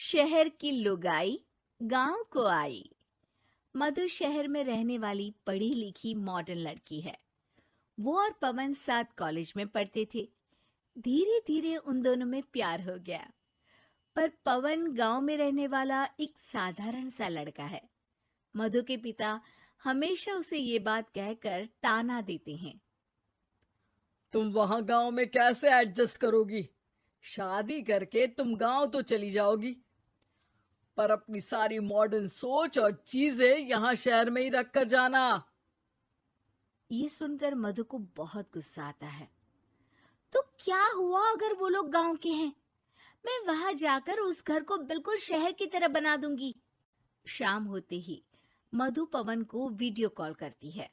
शहर की लुगाई गांव को आई। मधु शहर में रहने वाली पढ़ी लिखी मॉडर्न लड़की है। वो और पवन साथ कॉलेज में पढ़ते थे। धीरे धीरे उन दोनों में प्यार हो गया। पर पवन गांव में रहने वाला एक साधारण सा लड़का है। मधु के पिता हमेशा उसे ये बात कहकर ताना देते हैं। तुम वहां गांव में कैसे एडजस्ट करोगी? शादी करके तुम गांव तो चली जाओगी, पर अपनी सारी मॉडर्न सोच और चीजें यहाँ शहर में ही रख कर जाना। ये सुनकर मधु को बहुत गुस्सा आता है। तो क्या हुआ अगर वो लोग गांव के हैं? मैं वहां जाकर उस घर को बिल्कुल शहर की तरह बना दूंगी। शाम होते ही मधु पवन को वीडियो कॉल करती है।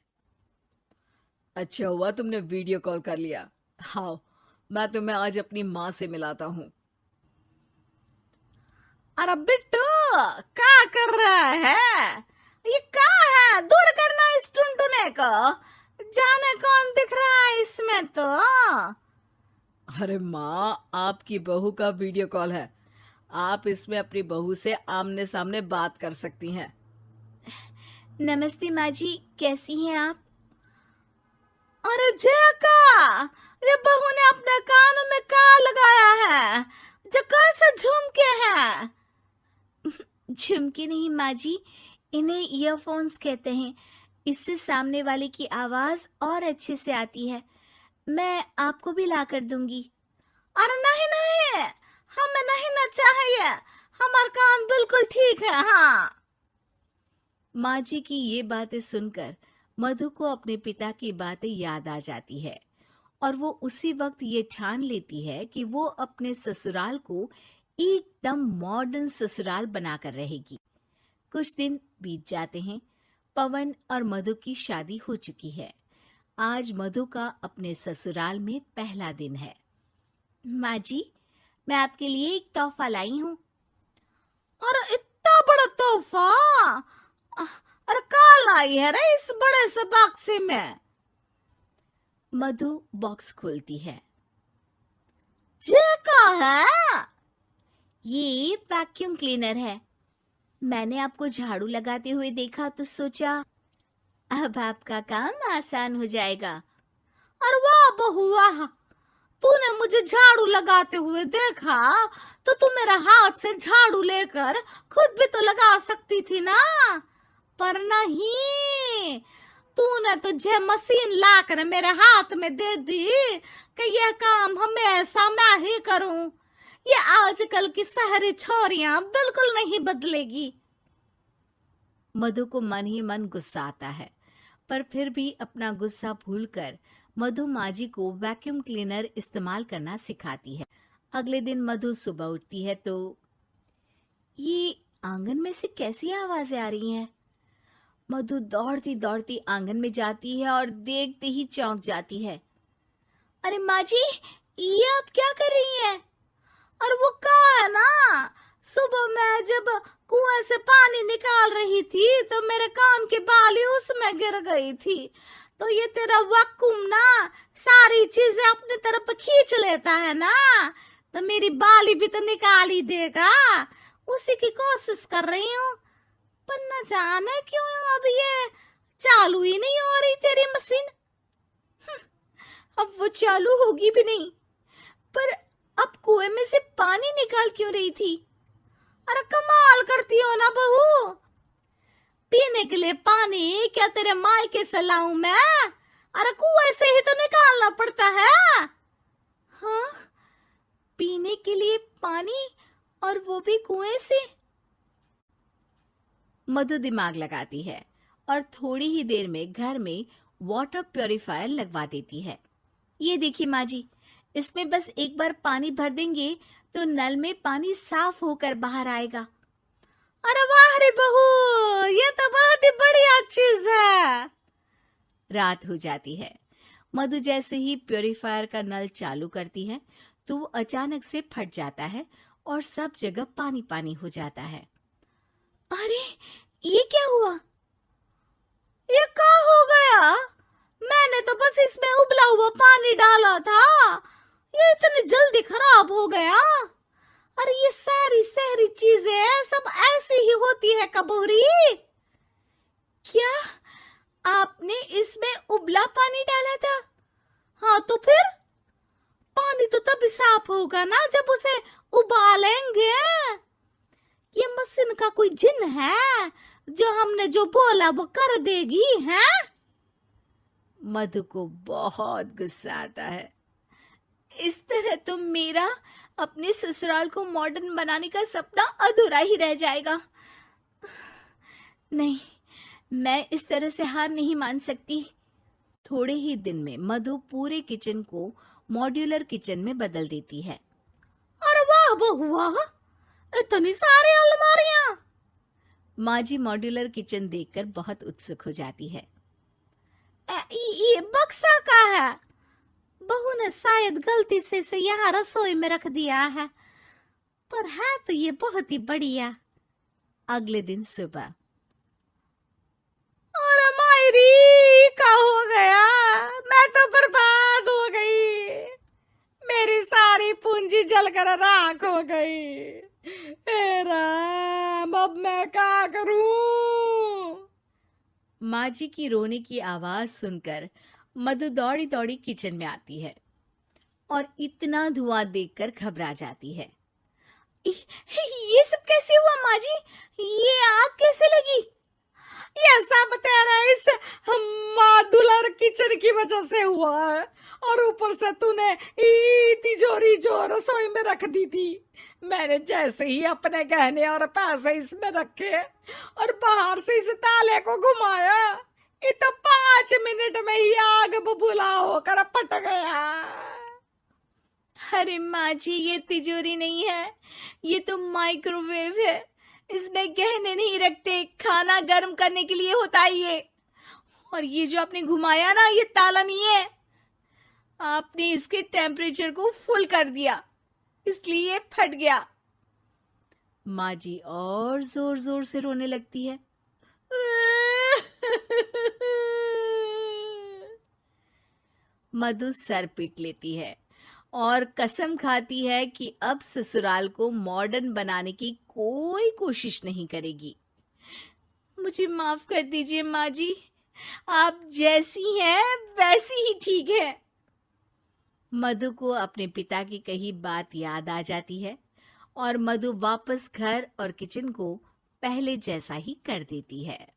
अच्छा हुआ तुमने वीडियो कॉल कर लिया। हाँ, मैं तुम्हें आज अपनी माँ से मिलाता हूँ। अरे बिट्टू, क्या कर रहा है? ये क्या है? दूर करना इस टुनटुने को। जाने कौन दिख रहा है इसमें तो। अरे माँ, आपकी बहू का वीडियो कॉल है। आप इसमें अपनी बहू से आमने सामने बात कर सकती हैं। नमस्ते माँ जी, कैसी हैं आप? अरे जका, ये बहू ने अपने कानों में क्या लगाया है? जो कैसे झुमके हैं? झुमके नहीं माँ जी, इन्हें ईयरफोन्स कहते हैं। इससे सामने वाले की आवाज और अच्छे से आती है। मैं आपको भी ला कर दूंगी। अरे नहीं नहीं, हमें नहीं ना चाहिए। हमारा कान बिल्कुल ठीक है। हाँ। माँ जी की ये बातें सुनकर मधु को अपने पिता की बातें याद आ जाती है और वो उसी वक्त ये ठान लेती है कि वो अपने ससुराल को एकदम मॉडर्न ससुराल बनाकर रहेगी। कुछ दिन बीत जाते हैं। पवन और मधु की शादी हो चुकी है। आज मधु का अपने ससुराल में पहला दिन है। माँ जी, मैं आपके लिए एक तोहफा लाई हूँ। अरे इतना बड़ा तोहफा! अरे क्या लाई है रे इस बड़े से बक्से में? मधु बॉक्स खोलती है। ये क्या है? ये वैक्यूम क्लीनर है। मैंने आपको झाड़ू लगाते हुए देखा तो सोचा अब आपका काम आसान हो जाएगा। अरे वाह बहू वाह, तूने मुझे झाड़ू लगाते हुए देखा तो तू मेरा हाथ से झाड़ू लेकर खुद भी तो लगा सकती थी ना। पर नहीं, तूने तुझे मशीन लाकर मेरे हाथ में दे दी कि यह काम हमेशा मैं ही करूं। ये आजकल की शहरी छोरियां बिल्कुल नहीं बदलेगी। मधु को मन ही मन गुस्सा आता है, पर फिर भी अपना गुस्सा भूलकर मधु माजी को वैक्यूम क्लीनर इस्तेमाल करना सिखाती है। अगले दिन मधु सुबह उठती है तो ये आंगन में से कैसी आवाजें आ रही हैं? मधु दौड़ती दौड़ती आंगन में जाती है और देखते ही चौंक जाती है। अरे माँ जी, ये आप क्या कर रही हैं? और वो कहा है ना, सुबह मैं जब कुएं से पानी निकाल रही थी तो मेरे कान की बाली उसमें गिर गई थी। तो ये तेरा वैक्यूम ना सारी चीजें अपनी तरफ खींच लेता है ना, तो मेरी बाली भी तो निकाल ही देगा। उसी की कोशिश कर रही हूँ, पर न जाने क्यों अब ये चालू ही नहीं हो रही तेरी मशीन। अब वो चालू होगी भी नहीं। पर अब कुएं में से पानी निकाल क्यों रही थी? अरे कमाल करती हो ना बहू। पीने के लिए पानी क्या तेरे मायके से लाऊं मैं? अरे कुएं से ही तो निकालना पड़ता है। हाँ, पीने के लिए पानी, और वो भी कुएं से। मधु दिमाग लगाती है और थोड़ी ही देर में घर में वाटर प्यूरिफायर लगवा देती है। ये देखिए माँ जी, इसमें बस एक बार पानी भर देंगे तो नल में पानी साफ होकर बाहर आएगा। अरे वाह रे बहू, ये तो बहुत ही बढ़िया चीज है। रात हो जाती है। मधु जैसे ही प्यूरिफायर का नल चालू करती है तो वो अचानक से फट जाता है और सब जगह पानी पानी हो जाता है। अरे ये क्या हुआ? ये क्या हो गया? मैंने तो बस इसमें उबला हुआ पानी डाला था, ये इतनी जल्दी खराब हो गया। अरे ये सारी शहरी चीज चीजें सब ऐसी ही होती है कबूरी। क्या आपने इसमें उबला पानी डाला था? हाँ तो फिर पानी तो तभी साफ होगा ना जब उसे उबालेंगे। ये मशीन का कोई जिन है जो हमने जो बोला वो कर देगी है? मधु को बहुत गुस्सा आता है। इस तरह तो मेरा अपने ससुराल को मॉडर्न बनाने का सपना अधूरा ही रह जाएगा। नहीं, मैं इस तरह से हार नहीं मान सकती। थोड़े ही दिन में मधु पूरे किचन को मॉड्यूलर किचन में बदल देती है। अरे वाह बहुआ, इतनी सारी अलमारियां! माँ जी मॉड्यूलर किचन देखकर बहुत उत्सुक हो जाती है। ये बक्सा का है। बहू ने शायद गलती से इसे यहाँ रसोई में रख दिया है, पर है तो ये बहुत ही बढ़िया। अगले दिन सुबह, अरे मायरी क्या हो गया? मैं तो बर्बाद हो गई। मेरी सारी पूंजी जलकर राख हो गई। हे राम, अब मैं क्या करूं? माँ जी की रोने की आवाज सुनकर मधु दौड़ी दौड़ी किचन में आती है और इतना धुआं देखकर घबरा जाती है। ये सब कैसे हुआ माँ जी? ये आग कैसे लगी? ये सब तेरा इस मॉड्यूलर किचन की वजह से हुआ है, और ऊपर से तूने तिजोरी जो रसोई में रख दी थी, मैंने जैसे ही अपने गहने और पैसे इसमें रखे और बाहर से इस ताले को घुमाया, ये तो 5 मिनट में ही आग बबूला होकर फट गया। अरे माँ जी, ये तिजोरी नहीं है, ये तो माइक्रोवेव है। इसमें गहने नहीं रखते, खाना गर्म करने के लिए होता है ये। और ये जो आपने घुमाया ना, ये ताला नहीं है, आपने इसके टेम्परेचर को फुल कर दिया, इसलिए ये फट गया। माँ जी और जोर जोर से रोने लगती है। मधु सर पीट लेती है और कसम खाती है कि अब ससुराल को मॉडर्न बनाने की कोई कोशिश नहीं करेगी। मुझे माफ कर दीजिए माँ जी, आप जैसी हैं वैसी ही ठीक है। मधु को अपने पिता की कही बात याद आ जाती है और मधु वापस घर और किचन को पहले जैसा ही कर देती है।